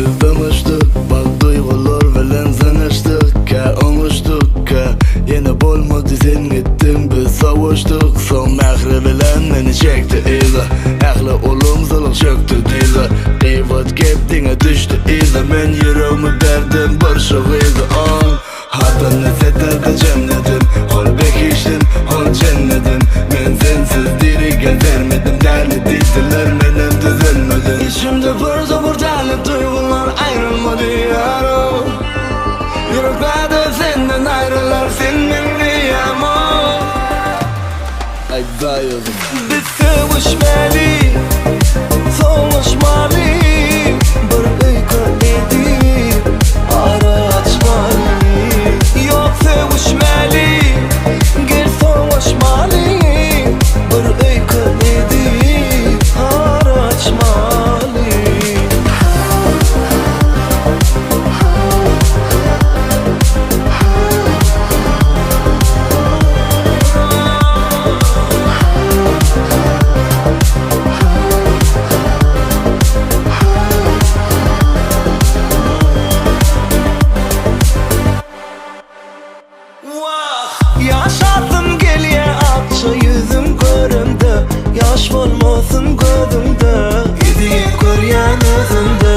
Yüzden açtık, bak duygular bilen sanıştık. Unuştuk, yine bolmadı sen gittin. Biz savuştuk, son mehri bilen meni çekti iza. Ehli olumsuzluk çöktü diza. Kıyvat keptine düştü iza. Men yüreğimi berdim bir şıgıydı. Hatta nesetlerde cennetim. Hol bekiştin, hol cennetim. Men sensiz dirigen vermedim. Derli diydiler menem düzelmedim. İçimde bir zabur derli duygular ayrılmadı yarım. Yüreklerde senden ayrılar sen benim ama. Ay dayıldım. Biz sevişmeli, soluşmalı. Bir uyku edip ara açmalı. Yok sevişmeli, gel soluşmalı. Bir uyku edip ara açmalı. Yaşadım geliye akça yüzüm görümde. Yaş olmasın gözümde. Yüzüğü göryen özümde.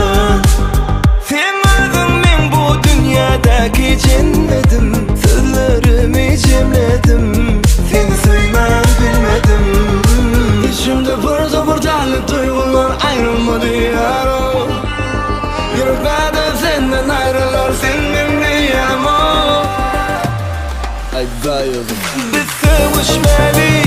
Sen özün men bu dünyadaki cennetim. Sözlerimi cemledim. Seni söylemen bilmedim. İçimde bir zabur derli duygular ayrılmadı yarım. Yüreklerde senden ayrılar sen benim ama. Ay dayıldım. Biz sevişmeli,